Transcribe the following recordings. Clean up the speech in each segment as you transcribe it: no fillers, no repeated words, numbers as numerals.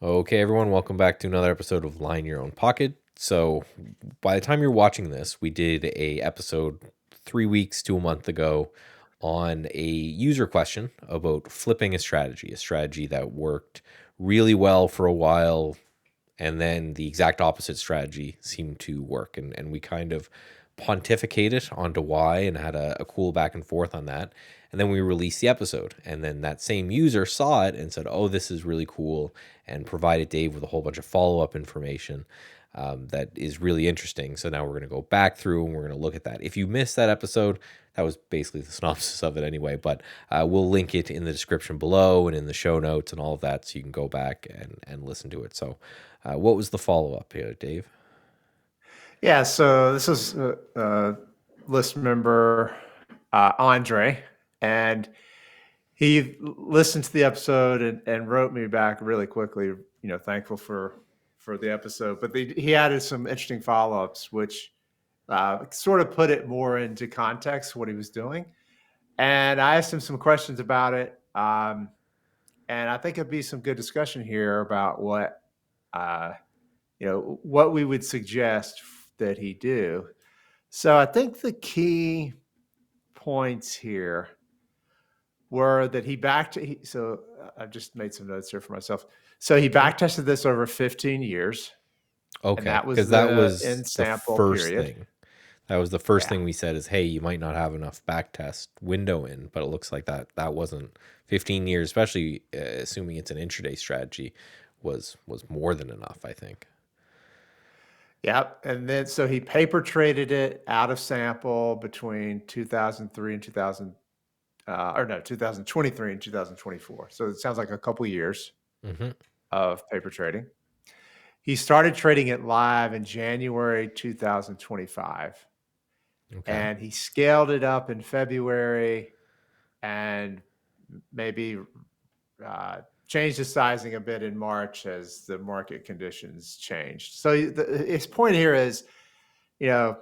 Okay, everyone, welcome back to another episode of Line Your Own Pocket. So, by the time you're watching this, we did a episode 3 weeks to a month ago on a user question about flipping a strategy that worked really well for a while, and then the exact opposite strategy seemed to work. And we kind of pontificated onto why and had a cool back and forth on that. And then we released the episode. And then that same user saw it and said, "Oh, this is really cool," and provided Dave with a whole bunch of follow up information that is really interesting. So now we're going to go back through and we're going to look at that. If you missed that episode, that was basically the synopsis of it anyway, but we'll link it in the description below and in the show notes and all of that so you can go back and listen to it. So, what was the follow up here, Dave? Yeah, so this is list member Andre, and he listened to the episode and wrote me back really quickly. Thankful for the episode, but he added some interesting follow ups, which sort of put it more into context what he was doing. And I asked him some questions about it, and I think it'd be some good discussion here about uh, what we would suggest that he do. So I think the key points here were that so I've just made some notes here for myself. So he Okay. back tested this over 15 years, and Okay, that was because that the was in the sample first period. thing. That was the first Yeah. thing we said is, hey, you might not have enough back test window in, but it looks like that wasn't 15 years, especially assuming it's an intraday strategy, was more than enough, I think. Yep. And then so he paper traded it out of sample between 2003 and 2000 or no, 2023 and 2024. So it sounds like a couple years Hmm. of paper trading. He started trading it live in January 2025, Okay. and he scaled it up in February and maybe changed the sizing a bit in March as the market conditions changed. So his point here is, you know,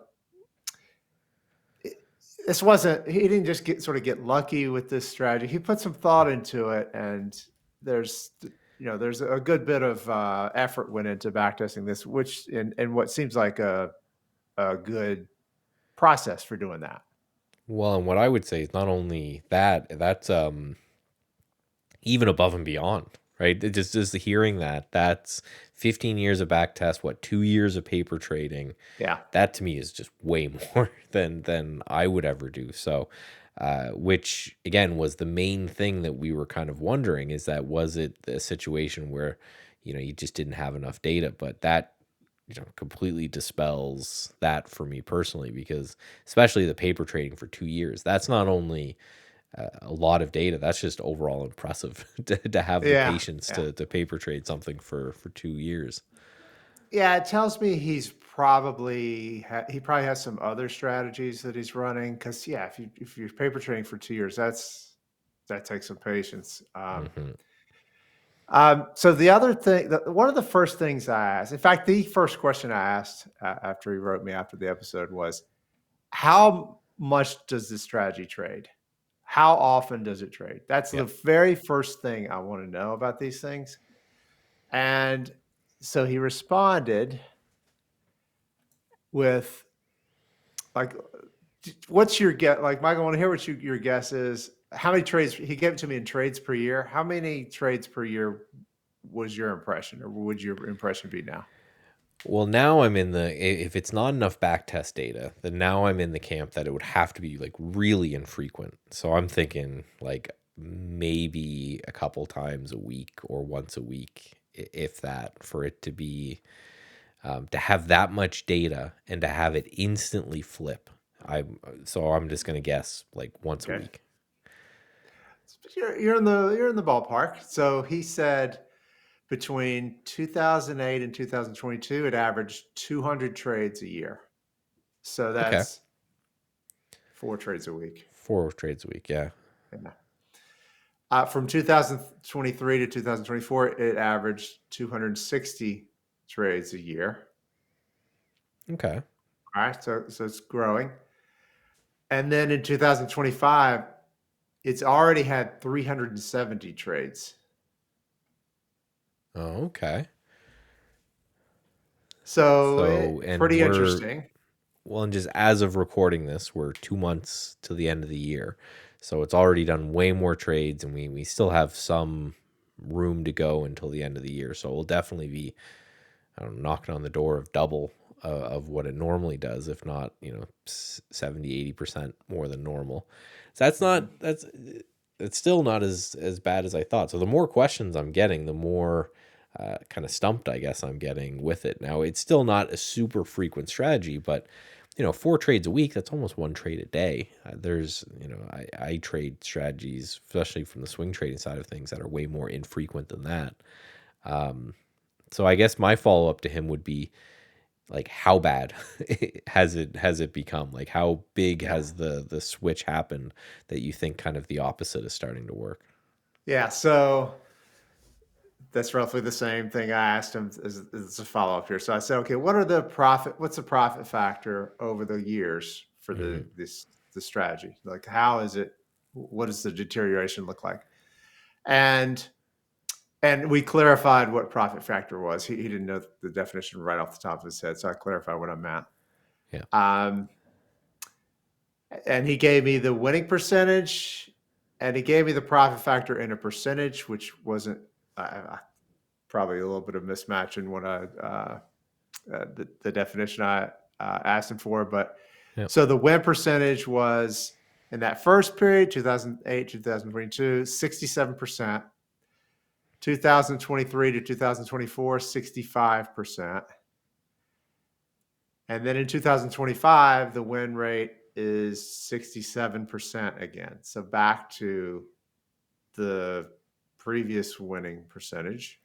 this wasn't, he didn't just get lucky with this strategy. He put some thought into it, and there's there's a good bit of effort went into backtesting this, which in what seems like a good process for doing that. Well, and what I would say is not only that's even above and beyond, right? Just hearing that's 15 years of back test, what 2 years of paper trading. Yeah. That to me is just way more than I would ever do. So, which again was the main thing that we were kind of wondering is that was it a situation where you just didn't have enough data, but that completely dispels that for me personally because especially the paper trading for 2 years, that's not only a lot of data. That's just overall impressive to have the Yeah. patience Yeah. to paper trade something for 2 years. Yeah, it tells me he probably has some other strategies that he's running. Because yeah, if you're paper trading for 2 years, that takes some patience. Hmm. So the other thing, one of the first things I asked, in fact, the first question I asked after he wrote me after the episode was, "How much does this strategy trade? How often does it trade?" That's Yeah. the very first thing I want to know about these things. And so he responded with like, what's your guess? Like, Michael, I want to hear what your guess is. How many trades he gave it to me in trades per year? How many trades per year was your impression, or would your impression be now? Well, now I'm in if it's not enough back test data, then now I'm in the camp that it would have to be like really infrequent. So I'm thinking like maybe a couple times a week or once a week, if that, for it to be to have that much data and to have it instantly flip. I'm just gonna guess like once a Okay, week. you're in the ballpark. So he said between 2008 and 2022, it averaged 200 trades a year. So Okay, that's 4 trades a week. 4 trades a week. Yeah. Yeah. From 2023 to 2024, it averaged 260 trades a year. Okay. All right, so it's growing. And then in 2025, it's already had 370 trades. Oh, okay. So So, and pretty we're interesting. well, and just as of recording this, we're 2 months to the end of the year. So it's already done way more trades, and we still have some room to go until the end of the year. So we'll definitely be, I don't know, knocking on the door of double of what it normally does, if not, 70, 80% more than normal. So that's Mhm. not, that's, it's still not as bad as I thought. So the more questions I'm getting, the more kind of stumped I guess I'm getting with it. Now it's still not a super frequent strategy, but 4 trades a week, that's almost 1 trade a day. There's, I trade strategies, especially from the swing trading side of things, that are way more infrequent than that. So I guess my follow up to him would be like, how bad has it become? Like, how big Yeah. has the switch happened that you think kind of the opposite is starting to work? Yeah. So that's roughly the same thing I asked him as a follow up here. So I said, okay, what's the profit factor over the years for Hmm. the strategy? Like, how is it? What does the deterioration look like? And and we clarified what profit factor was. He didn't know the definition right off the top of his head, so I clarified what I meant. Yeah. Um, and he gave me the winning percentage, and he gave me the profit factor in a percentage, which wasn't probably a little bit of mismatch in what the definition I asked him for. But Yeah. so the win percentage was in that first period, 2008, 2022, 67%. 2023 to 2024, 65%. And then in 2025, the win rate is 67% again. So back to the previous winning percentage.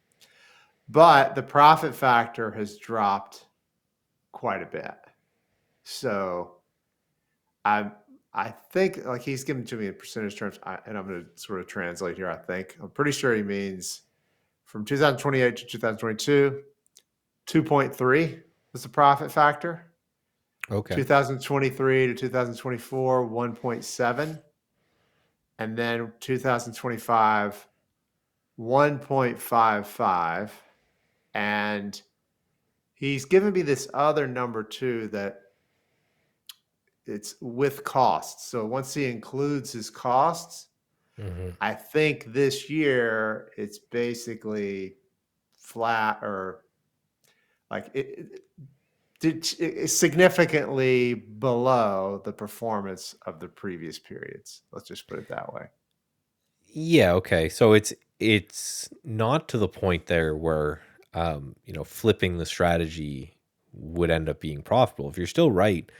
But the profit factor has dropped quite a bit. So I I think like he's given to me in percentage terms, and I'm going to sort of translate here. I think I'm pretty sure he means from 2028 to 2022, 2.3 was the profit factor. Okay. 2023 to 2024, 1.7, and then 2025, 1.55. And he's given me this other number too that it's with costs. So once he includes his costs, Hmm. I think this year it's basically flat or like it's significantly below the performance of the previous periods. Let's just put it that way. Yeah. Okay. So it's not to the point there where flipping the strategy would end up being profitable. If you're still right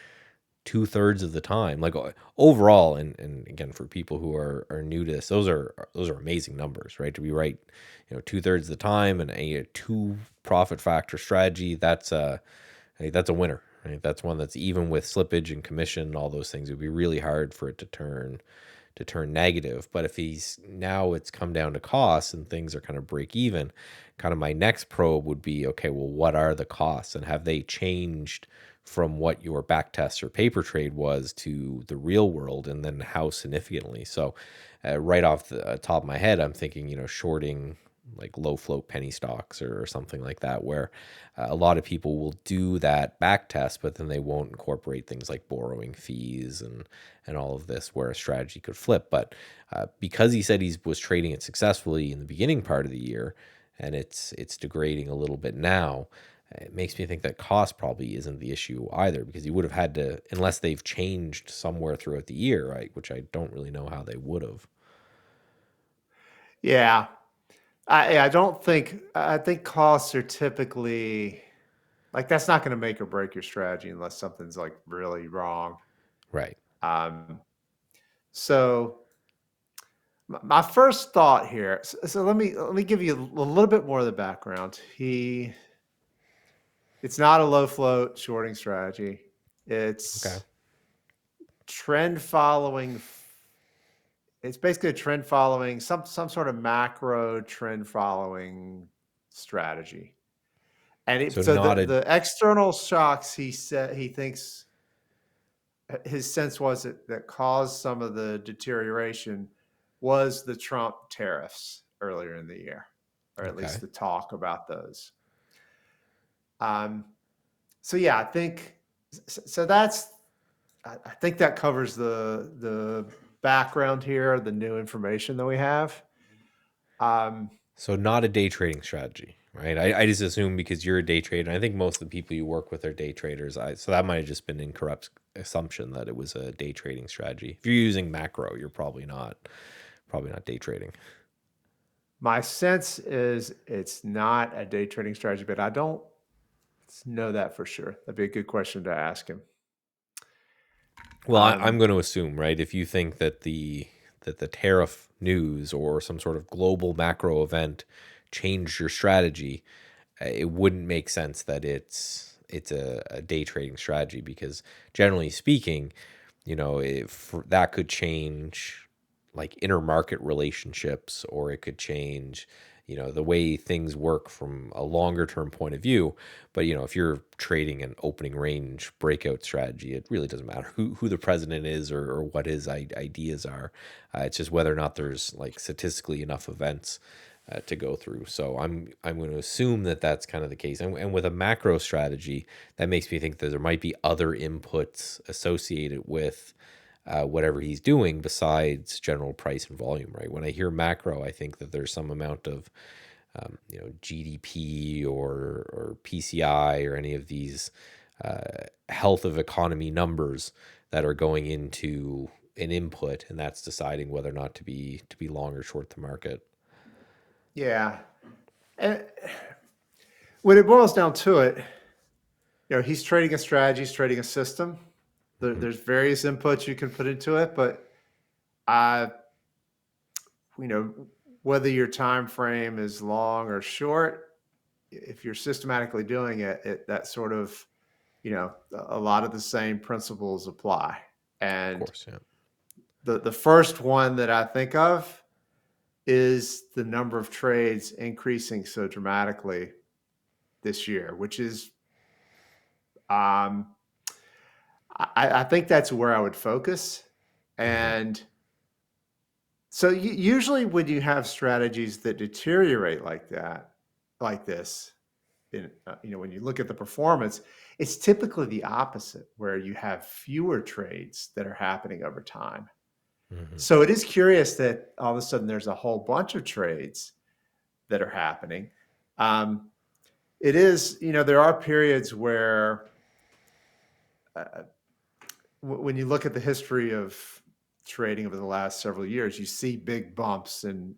2/3 of the time, like overall, and again, for people who are new to this, those are amazing numbers, right? To be right, 2/3 of the time, and a two profit factor strategy, that's a winner, right? That's one that's, even with slippage and commission and all those things, it would be really hard for it to turn negative. But if he's now, it's come down to costs and things are kind of break even. Kind of my next probe would be, okay, well, what are the costs, and have they changed from what your back test or paper trade was to the real world, and then how significantly? So, right off the top of my head, I'm thinking, shorting like low float penny stocks, or something like that, where a lot of people will do that back test, but then they won't incorporate things like borrowing fees and all of this, where a strategy could flip. But because he said he was trading it successfully in the beginning part of the year, and it's degrading a little bit now, it makes me think that cost probably isn't the issue either, because he would have had to, unless they've changed somewhere throughout the year, right? Which I don't really know how they would have. Yeah. I don't think, I think costs are typically like that's not going to make or break your strategy unless something's like really wrong. Right. Um, so my first thought here. So let me give you a little bit more of the background. It's not a low float shorting strategy. Okay. It's trend following. It's basically a trend following some sort of macro trend following strategy. And So so not a the external shocks he said he thinks his sense was that caused some of the deterioration was the Trump tariffs earlier in the year. or at least Okay. the talk about those. Um, so yeah, I think so. I think that covers the background here, the new information that we have. Um, So not a day trading strategy, right? I just assume because you're a day trader. And I think most of the people you work with are day traders. So that might have just been an incorrect assumption that it was a day trading strategy. If you're using macro, you're probably not day trading. my sense is it's not a day trading strategy, but I don't know that for sure. That'd be a good question to ask him. Well, I'm Um, going to assume, right? If you think that the tariff news or some sort of global macro event changed your strategy, it wouldn't make sense that it's a day trading strategy because generally speaking, if that could change like intermarket relationships, or it could change the way things work from a longer term point of view. But if you're trading an opening range breakout strategy, it really doesn't matter who the president is, or what his ideas are. It's just whether or not there's like statistically enough events to go through. So I'm going to assume that that's kind of the case. And with a macro strategy, that makes me think that there might be other inputs associated with whatever he's doing besides general price and volume. Right. When I hear macro, I think that there's some amount of GDP or PCI or any of these health of economy numbers that are going into an input, and that's deciding whether or not to be long or short the market. yeah, and when it boils down to it, he's trading a strategy, he's trading a system. Mhm. There's various inputs you can put into it, but I, you know, whether your time frame is long or short, if you're systematically doing it, that sort of, a lot of the same principles apply. Of And course, yeah. the first one that I think of is the number of trades increasing so dramatically this year, which is, um, I think that's where I would focus. Hmm. And so usually when you have strategies that deteriorate like that, like this, when you look at the performance, it's typically the opposite, where you have fewer trades that are happening over time. Hmm. So it is curious that all of a sudden there's a whole bunch of trades that are happening. Um, it is, there are periods where uh, when you look at the history of trading over the last several years, you see big bumps in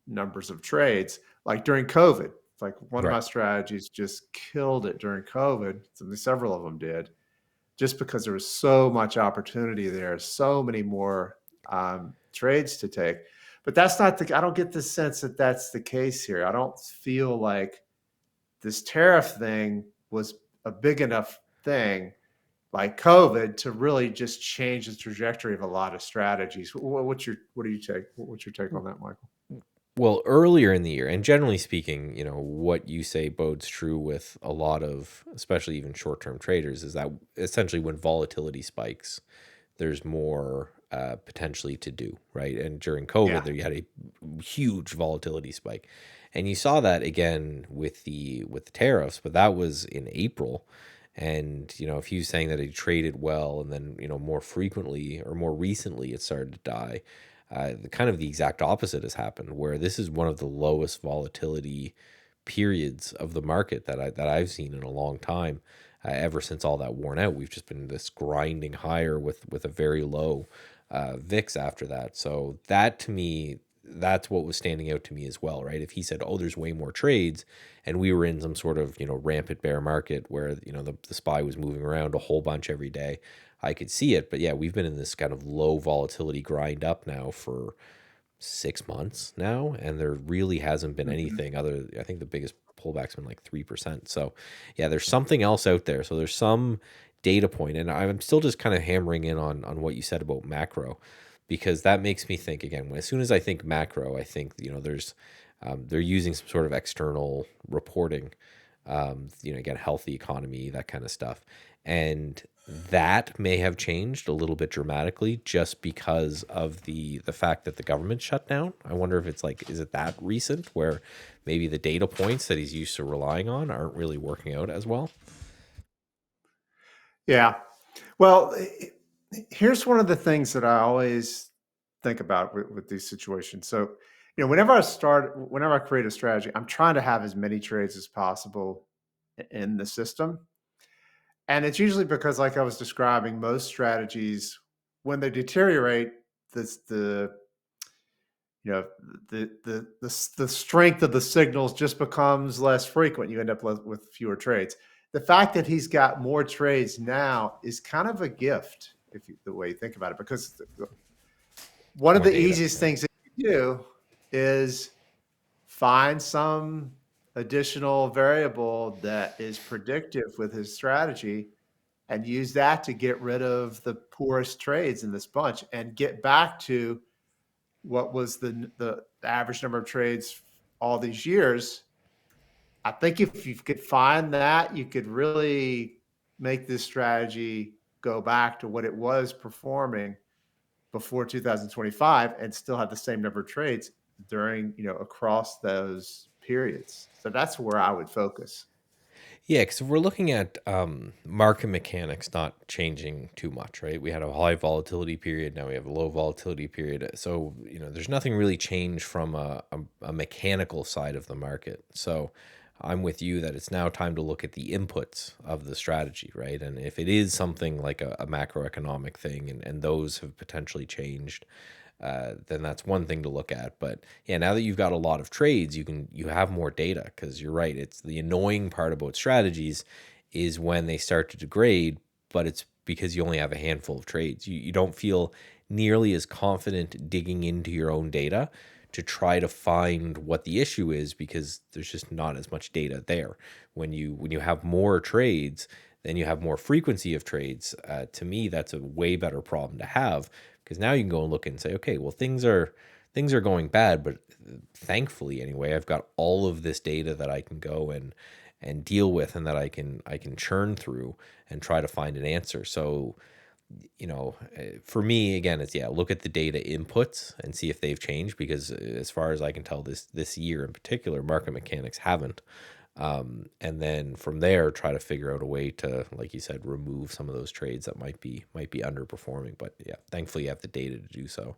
numbers of trades. Like during COVID, like one of my Right. strategies just killed it during COVID. Several of them did, just because there was so much opportunity there, so many more trades to take. But that's not the. I don't get the sense that that's the case here. I don't feel like this tariff thing was a big enough thing like COVID to really just change the trajectory of a lot of strategies. What's your take on that, Michael? Well, earlier in the year, and generally speaking, what you say bodes true with a lot of, especially even short term traders, is that essentially when volatility spikes, there's more potentially to do, right? And during COVID, Yeah. there you had a huge volatility spike, and you saw that again with the tariffs, but that was in April. And if he was saying that he traded well, and then more frequently or more recently it started to die, the exact opposite has happened, where this is one of the lowest volatility periods of the market that I've seen in a long time. Ever since all that worn out, we've just been this grinding higher with a very low VIX after that. So that to me, that's what was standing out to me as well, right? If he said, "Oh, there's way more trades," and we were in some sort of rampant bear market where the SPY was moving around a whole bunch every day, I could see it. But yeah, we've been in this kind of low volatility grind up now for 6 months now, and there really hasn't been Mhm. anything other. I think the biggest pullback's been like 3%. So yeah, there's something else out there. So there's some data point, and I'm still just kind of hammering in on what you said about macro, because that makes me think again. As soon as I think macro, I think there's they're using some sort of external reporting, again, healthy economy, that kind of stuff. And that may have changed a little bit dramatically just because of the fact that the government shut down. I wonder if it's like, is it that recent where maybe the data points that he's used to relying on aren't really working out as well? Yeah. Well, here's one of the things that I always think about with these situations. So, whenever I create a strategy, I'm trying to have as many trades as possible in the system. And it's usually because, like I was describing, most strategies, when they deteriorate, the you know the strength of the signals just becomes less frequent. You end up with fewer trades. The fact that he's got more trades now is kind of a gift, the way you think about it, because one of More the data. easiest Yeah. things that you do is find some additional variable that is predictive with his strategy and use that to get rid of the poorest trades in this bunch and get back to what was the average number of trades all these years. I think if you could find that, you could really make this strategy go back to what it was performing before 2025 and still have the same number of trades during, across those periods. So that's where I would focus. Yeah, because we're looking at market mechanics not changing too much, right? We had a high volatility period, now we have a low volatility period. So, there's nothing really changed from a mechanical side of the market. So, I'm with you that it's now time to look at the inputs of the strategy, right? And if it is something like a macroeconomic thing and those have potentially changed, then that's one thing to look at. But yeah, now that you've got a lot of trades, you have more data because you're right. It's the annoying part about strategies is when they start to degrade, but it's because you only have a handful of trades. You don't feel nearly as confident digging into your own data to try to find what the issue is because there's just not as much data there. When you have more trades, then you have more frequency of trades. To me, that's a way better problem to have because now you can go and look and say, okay, well things are going bad, but thankfully anyway, I've got all of this data that I can go and deal with and that I can churn through and try to find an answer. So for me again, it's yeah, look at the data inputs and see if they've changed because as far as I can tell, this year in particular, market mechanics haven't. And then from there, try to figure out a way to, like you said, remove some of those trades that might be underperforming. But yeah, thankfully you have the data to do so.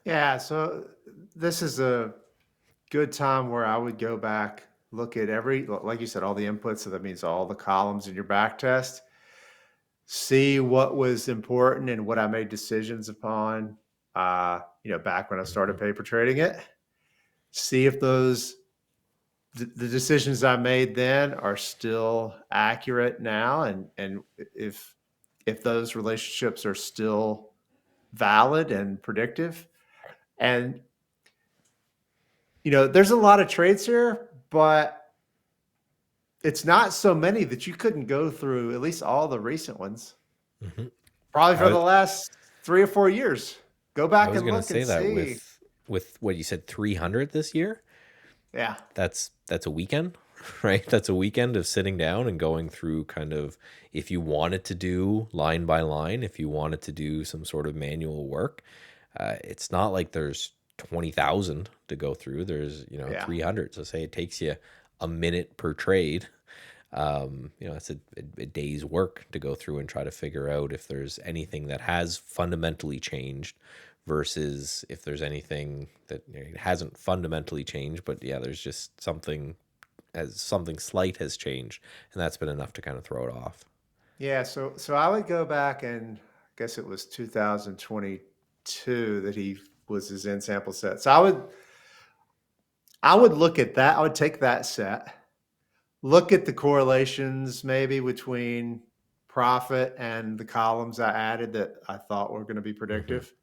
Yeah. So this is a good time where I would go back, look at like you said, all the inputs. So that means all the columns in your back test, see what was important and what I made decisions upon, back when I started Mhm. paper trading it. See if the decisions I made then are still accurate now, and if those relationships are still valid and predictive. And there's a lot of trades here, but it's not so many that you couldn't go through at least all the recent ones, Mhm. probably I for was the last 3 or 4 years. Go I back was and gonna look and say that see. with what you said, 300 this year. Yeah. That's a weekend, right? That's a weekend of sitting down and going through kind of if you wanted to do line by line, if you wanted to do some sort of manual work. It's not like there's 20,000 to go through. There's Yeah. 300. So say it takes you a minute per trade. That's a day's work to go through and try to figure out if there's anything that has fundamentally changed versus if there's anything that hasn't fundamentally changed, but yeah, there's just something slight has changed, and that's been enough to kind of throw it off. Yeah. So I would go back, and I guess it was 2022 that he was his in sample set. So I would look at that. I would take that set, look at the correlations maybe between profit and the columns I added that I thought were going to be Hmm. predictive.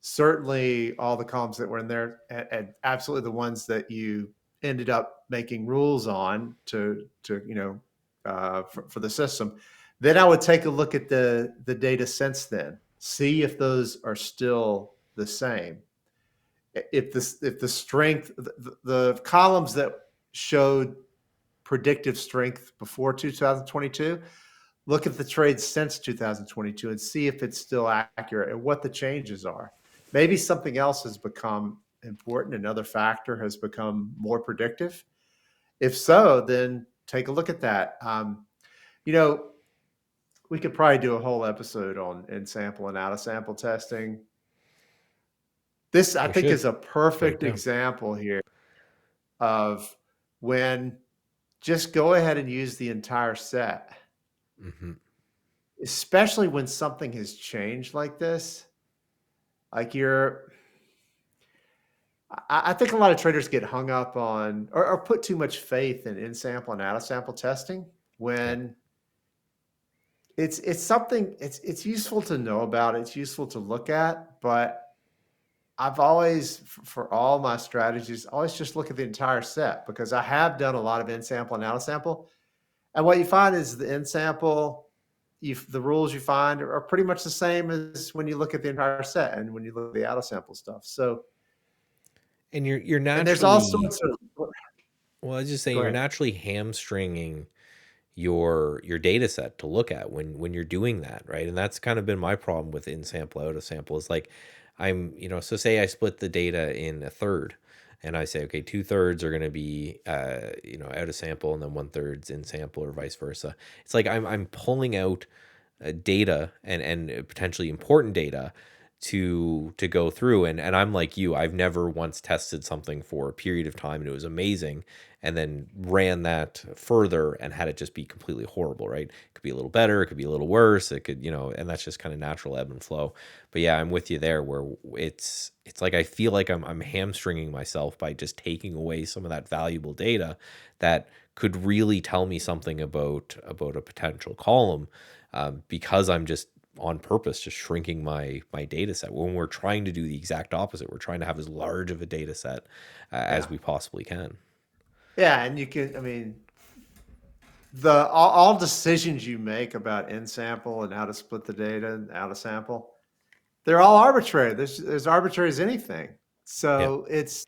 Certainly, all the columns that were in there, and absolutely the ones that you ended up making rules on to for the system. Then I would take a look at the data since then, see if those are still the same. If the strength, the columns that showed predictive strength before 2022, look at the trades since 2022 and see if it's still accurate and what the changes are. Maybe something else has become important, another factor has become more predictive. If so, then take a look at that. You know, we could probably do a whole episode on in sample and out of sample testing. This, I We think, should is a write it perfect down. example here of when just go ahead and use the entire set, Hmm. especially when something has changed like this. Like I think a lot of traders get hung up on or put too much faith in sample and out of sample testing Yeah. when it's something it's useful to know about. It's useful to look at, but I've always, for all my strategies, always just look at the entire set because I have done a lot of in sample and out of sample. And what you find is the in sample, the rules you find are pretty much the same as when you look at the entire set and when you look at the out of sample stuff. So, And you're and there's all naturally, sorts of, well, I was just saying go you're ahead. naturally hamstringing your data set to look at when you're doing that, right? And that's kind of been my problem with in sample out of sample is like so say I split the data in a third and I say, okay, two-thirds are going to be out of sample and then one-third's in sample or vice versa. It's like I'm pulling out data and potentially important data to go through, and I'm like you, I've never once tested something for a period of time and it was amazing and then ran that further and had it just be completely horrible, right? It could be a little better, it could be a little worse, it could, and that's just kind of natural ebb and flow. But yeah, I'm with you there where it's like I feel like I'm hamstringing myself by just taking away some of that valuable data that could really tell me something about a potential column, because I'm just on purpose just shrinking my data set when we're trying to do the exact opposite. We're trying to have as large of a data set Yeah. as we possibly can. Yeah. And you can, I mean, all decisions you make about in sample and how to split the data and out of sample, they're all arbitrary. There's arbitrary as anything. Yeah. So it's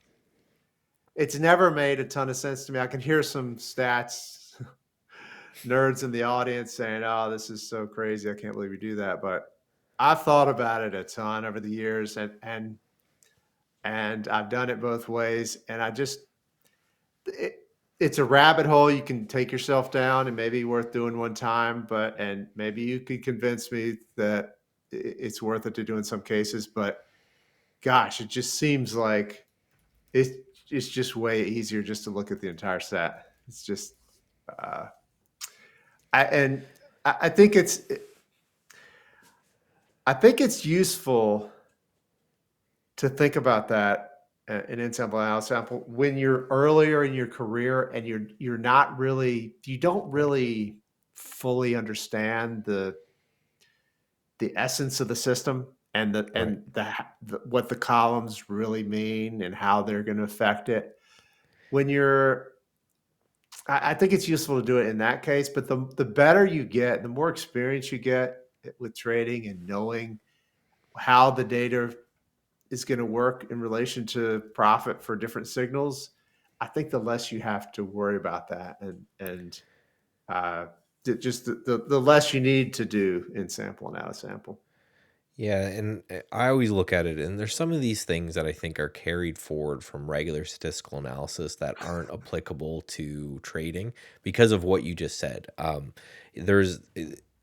never made a ton of sense to me. I can hear some stats nerds in the audience saying, "Oh, this is so crazy. I can't believe you do that." But I've thought about it a ton over the years and I've done it both ways and I just it, it's a rabbit hole you can take yourself down and maybe worth doing one time, but and maybe you could convince me that it's worth it to do in some cases, but gosh, it just seems like it's it's just way easier just to look at the entire set. It's just uh, and I think it's useful to think about that in in sample and out sample when you're earlier in your career and you don't really fully understand the essence of the system and Right. the what the columns really mean and how they're going to affect it. When you're I think it's useful to do it in that case, but the better you get, the more experience you get with trading and knowing how the data is going to work in relation to profit for different signals, I think the less you have to worry about that, and uh, just the less you need to do in sample and out of sample. Yeah, and I always look at it, and there's some of these things that I think are carried forward from regular statistical analysis that aren't applicable to trading because of what you just said. There's,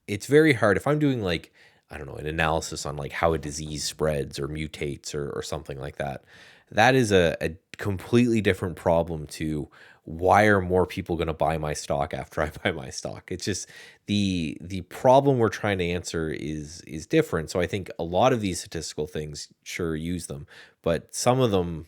it's very hard if I'm doing like, I don't know, an analysis on like how a disease spreads or mutates or something like that. That is a completely different problem to why are more people going to buy my stock after I buy my stock? It's just the problem we're trying to answer is different. So I think a lot of these statistical things sure use them, but some of them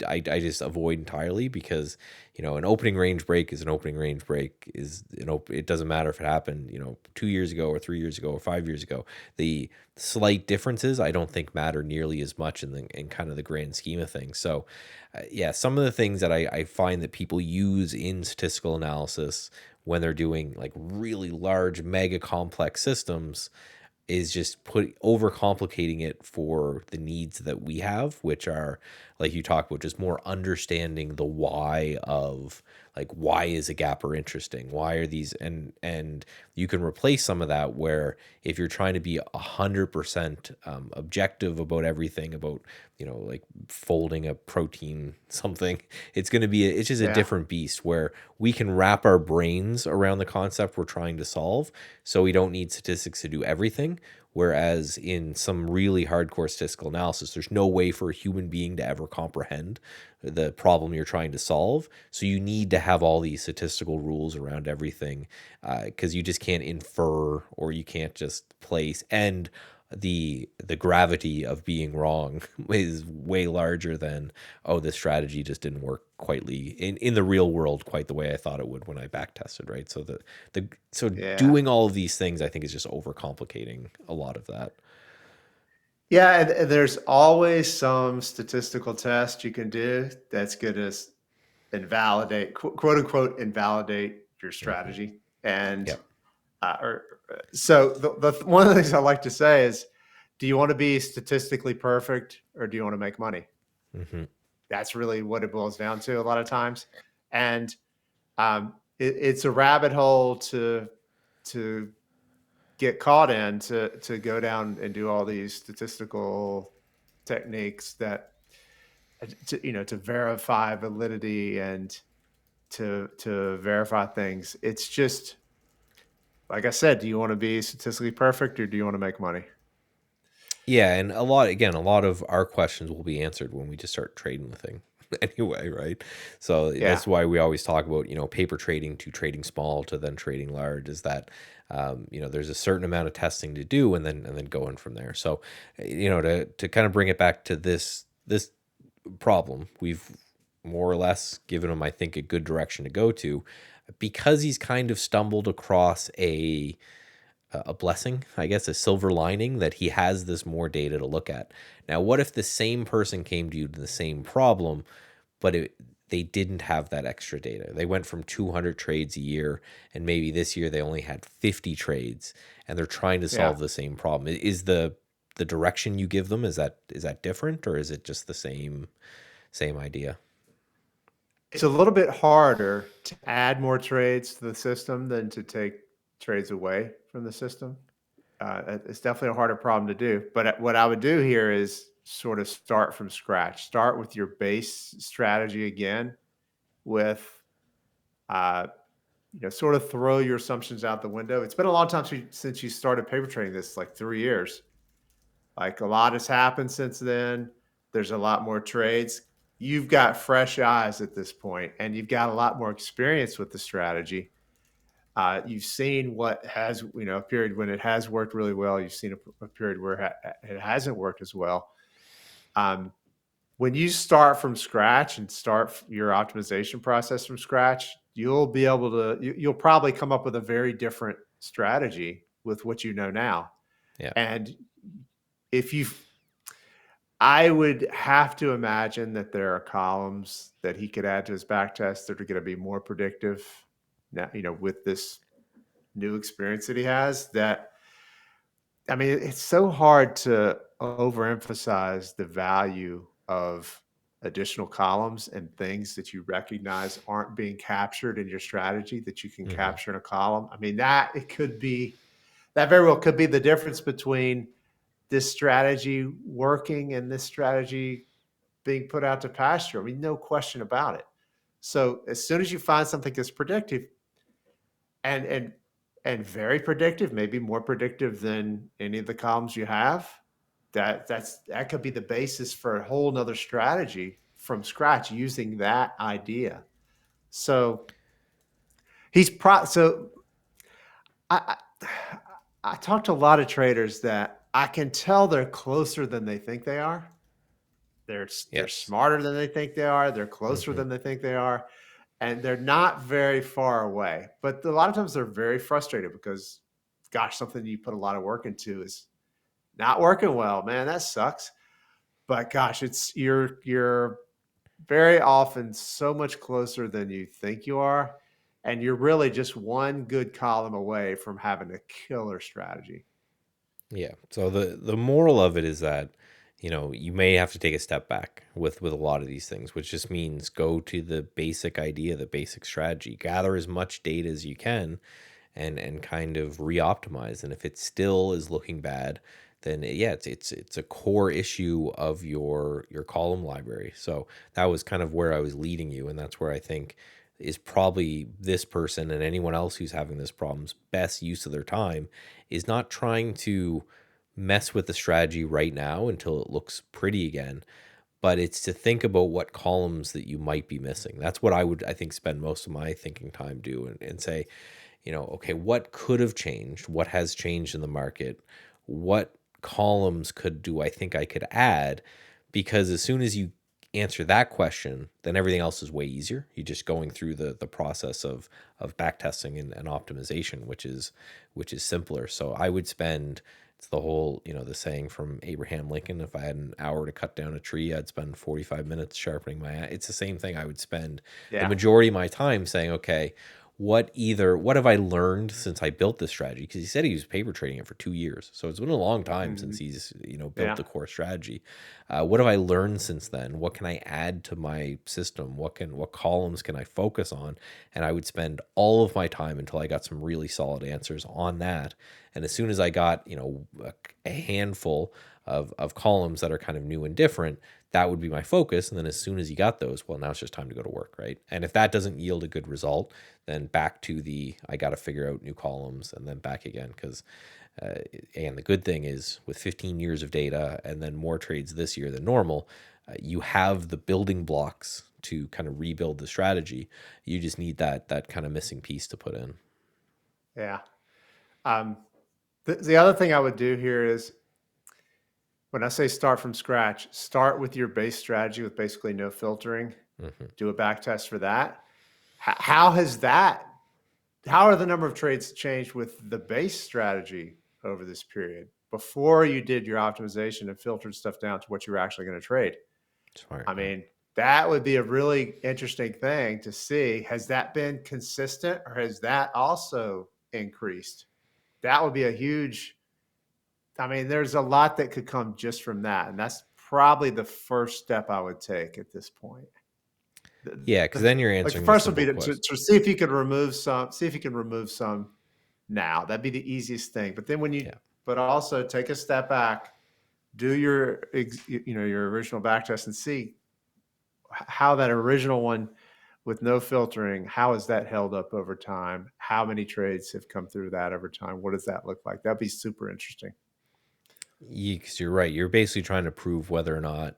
I just avoid entirely because an opening range break is an opening range break is it doesn't matter if it happened 2 years ago or 3 years ago or 5 years ago. The slight differences I don't think matter nearly as much in kind of the grand scheme of things. So yeah, some of the things that I find that people use in statistical analysis when they're doing like really large mega complex systems is just put overcomplicating it for the needs that we have, which are like you talk about, just more understanding the why of like why is a gapper interesting, why are these, and you can replace some of that where if you're trying to be 100% objective about everything, about like folding a protein something, it's going to be it's just a Yeah. different beast where we can wrap our brains around the concept we're trying to solve, so we don't need statistics to do everything. Whereas in some really hardcore statistical analysis, there's no way for a human being to ever comprehend the problem you're trying to solve. So you need to have all these statistical rules around everything, because you just can't infer, or you can't just place. And the gravity of being wrong is way larger than, oh, this strategy just didn't work in the real world quite the way I thought it would when I back tested, right? So so Yeah. doing all of these things, I think, is just overcomplicating a lot of that. Yeah, and there's always some statistical test you can do that's going to invalidate, quote unquote, invalidate your Hmm. strategy. And Yep. or, so the one of the things I like to say is, do you want to be statistically perfect or do you want to make money? Hmm. That's really what it boils down to a lot of times. And it's a rabbit hole to get caught in, to go down and do all these statistical techniques that to verify validity and to verify things. It's just like I said, do you want to be statistically perfect or do you want to make money? Yeah, and a lot of our questions will be answered when we just start trading the thing anyway, right? So Yeah. that's why we always talk about, paper trading to trading small to then trading large, is that there's a certain amount of testing to do, and then going from there. So to kind of bring it back to this problem, we've more or less given him, I think, a good direction to go to, because he's kind of stumbled across a blessing, I guess, a silver lining, that he has this more data to look at. Now, what if the same person came to you to the same problem, but they didn't have that extra data? They went from 200 trades a year, and maybe this year they only had 50 trades, and they're trying to Yeah. solve the same problem. Is the direction you give them, is that different, or is it just the same idea? It's a little bit harder to add more trades to the system than to take trades away from the system. It's definitely a harder problem to do. But what I would do here is sort of start from scratch. Start with your base strategy again, with uh, sort of throw your assumptions out the window. It's been a long time since you started paper trading. This like 3 years. Like a lot has happened since then. There's a lot more trades. You've got fresh eyes at this point, and you've got a lot more experience with the strategy. You've seen what has, a period when it has worked really well. You've seen a period where it hasn't worked as well. Um, when you start from scratch and start your optimization process from scratch, you'll be able to, you'll probably come up with a very different strategy with what you know now. Yeah. And if you I would have to imagine that there are columns that he could add to his back test that are going to be more predictive now, with this new experience that he has. That, I mean, it's so hard to overemphasize the value of additional columns and things that you recognize aren't being captured in your strategy that you can Hmm. capture in a column. I mean, that very well could be the difference between this strategy working and this strategy being put out to pasture. I mean, no question about it. So as soon as you find something that's predictive and very predictive, maybe more predictive than any of the columns you have, that could be the basis for a whole nother strategy from scratch using that idea. So so I, I talked to a lot of traders that I can tell they're closer than they think they are. They're Yes. smarter than they think they are. They're closer Hmm. than they think they are, and they're not very far away. But a lot of times they're very frustrated because, gosh, something you put a lot of work into is not working well. Man, that sucks. But gosh, it's you're very often so much closer than you think you are, and you're really just one good column away from having a killer strategy. Yeah. So the moral of it is that you may have to take a step back with a lot of these things, which just means go to the basic idea, the basic strategy, gather as much data as you can, and kind of re-optimize. And if it still is looking bad, then yeah, it's a core issue of your column library. So that was kind of where I was leading you, and that's where I think is probably this person and anyone else who's having this problem's best use of their time is not trying to mess with the strategy right now until it looks pretty again, but it's to think about what columns that you might be missing. That's what I think, spend most of my thinking time do, and say, okay, what could have changed? What has changed in the market? What columns do I think I could add? Because as soon as you answer that question, then everything else is way easier. You're just going through the process of back testing and optimization, which is simpler. So I would spend, it's the whole, the saying from Abraham Lincoln, if I had an hour to cut down a tree, I'd spend 45 minutes sharpening my it's the same thing. I would spend the Yeah. majority of my time saying, okay, what have I learned since I built this strategy? Because he said he was paper trading it for 2 years, so it's been a long time since Mhm. he's built Yeah. the core strategy. What have I learned since then? What can I add to my system? What columns can I focus on? And I would spend all of my time until I got some really solid answers on that. And as soon as I got a handful of columns that are kind of new and different, that would be my focus. And then as soon as you got those, well, now it's just time to go to work, right? And if that doesn't yield a good result, then back to I got to figure out new columns, and then back again. Because, and the good thing is, with 15 years of data and then more trades this year than normal, you have the building blocks to kind of rebuild the strategy. You just need that kind of missing piece to put in. Yeah. Um, the other thing I would do here is, when I say start from scratch, start with your base strategy with basically no filtering. Hmm. Do a back test for that. How has that? How are the number of trades changed with the base strategy over this period before you did your optimization and filtered stuff down to what you were actually going to trade? Smart. I Yeah. mean, that would be a really interesting thing to see. Has that been consistent, or has that also increased? That would be a huge, I mean, there's a lot that could come just from that. And that's probably the first step I would take at this point. Yeah, because then you're Like the answering the first would be simple to, question. see if you could remove some, see if you can remove some now. That'd be the easiest thing. But then Yeah. but also take a step back, do your, your original back test and see how that original one with no filtering, how has that held up over time? How many trades have come through that over time? What does that look like? That'd be super interesting. Because you're right. You're basically trying to prove whether or not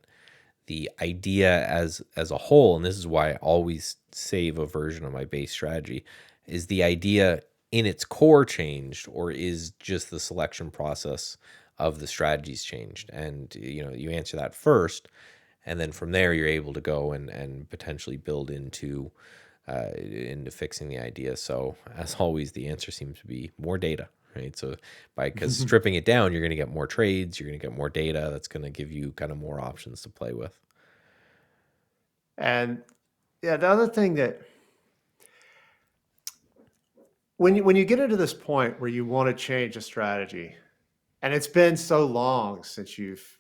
the idea as a whole, and this is why I always save a version of my base strategy, is the idea in its core changed, or is just the selection process of the strategies changed? And you answer that first, and then from there you're able to go and potentially build into fixing the idea. So as always, the answer seems to be more data, right? So because stripping it down, you're going to get more trades, you're going to get more data. That's going to give you kind of more options to play with. And yeah, the other thing that, when you get into this point where you want to change a strategy, and it's been so long since you've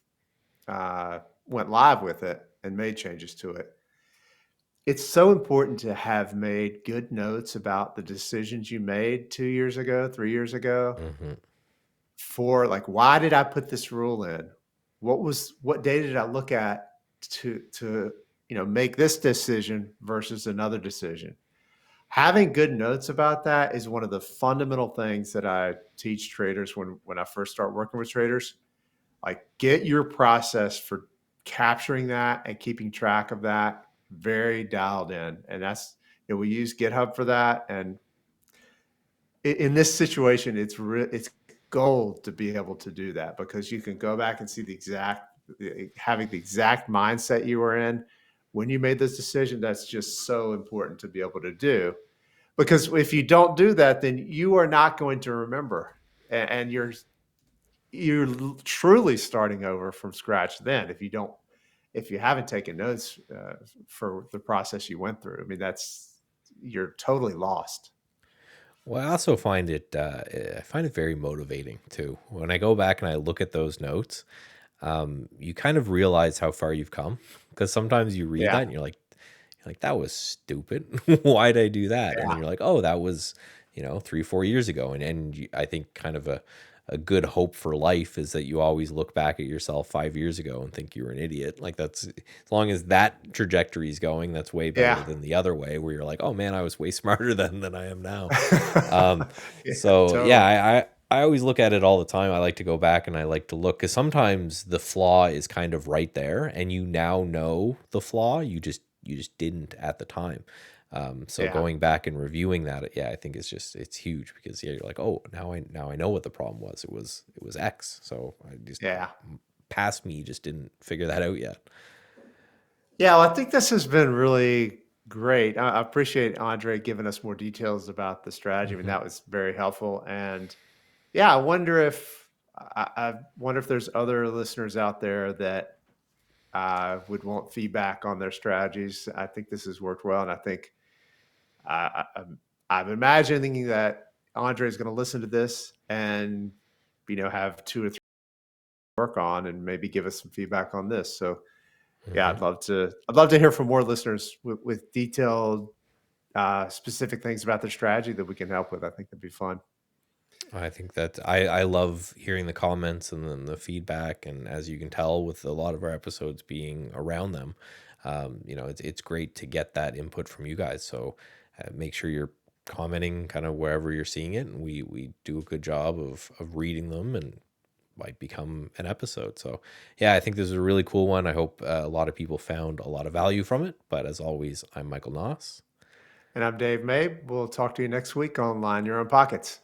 went live with it and made changes to it, it's so important to have made good notes about the decisions you made 2 years ago, 3 years ago, Hmm. for like, why did I put this rule in? What data did I look at to make this decision versus another decision? Having good notes about that is one of the fundamental things that I teach traders when I first start working with traders. Like, get your process for capturing that and keeping track of that very dialed in. And that's, we use GitHub for that. And in this situation, it's gold to be able to do that, because you can go back and see having the exact mindset you were in when you made this decision. That's just so important to be able to do, because if you don't do that, then you are not going to remember, and you're truly starting over from scratch then, if you haven't taken notes for the process you went through. I mean, you're totally lost. Well, I also find it very motivating too. When I go back and I look at those notes, you kind of realize how far you've come, because sometimes you read that Yeah. and you're like, that was stupid. Why did I do that? And then Yeah. you're like, oh, that was, 3, 4 years ago. I think kind of a good hope for life is that you always look back at yourself 5 years ago and think you were an idiot. Like, that's, as long as that trajectory is going, that's way better Yeah. than the other way where you're like, oh man, I was way smarter than I am now. Um, Yeah, so yeah, totally. I always look at it all the time. I like to go back and I like to look, because sometimes the flaw is kind of right there, and you now know the flaw. You just didn't at the time. So Yeah. going back and reviewing that, yeah, I think it's huge, because yeah, you're like, oh, now I know what the problem was. It was X. So I just, Yeah. past me just didn't figure that out yet. Yeah, well, I think this has been really great. I appreciate Andre giving us more details about the strategy. I mean, Hmm. that was very helpful. And yeah, I wonder if there's other listeners out there that would want feedback on their strategies. I think this has worked well, and I think I'm imagining that Andre is going to listen to this and have 2 or 3 work on, and maybe give us some feedback on this. So yeah, Hmm. I'd love to hear from more listeners with detailed, specific things about their strategy that we can help with. I think that'd be fun. I think that I love hearing the comments and then the feedback, and as you can tell with a lot of our episodes being around them, it's great to get that input from you guys. So make sure you're commenting kind of wherever you're seeing it, and we do a good job of reading them, and might become an episode. So yeah, I think this is a really cool one. I hope a lot of people found a lot of value from it. But as always, I'm Michael Noss. And I'm Dave May. We'll talk to you next week on Line Your Own Pockets.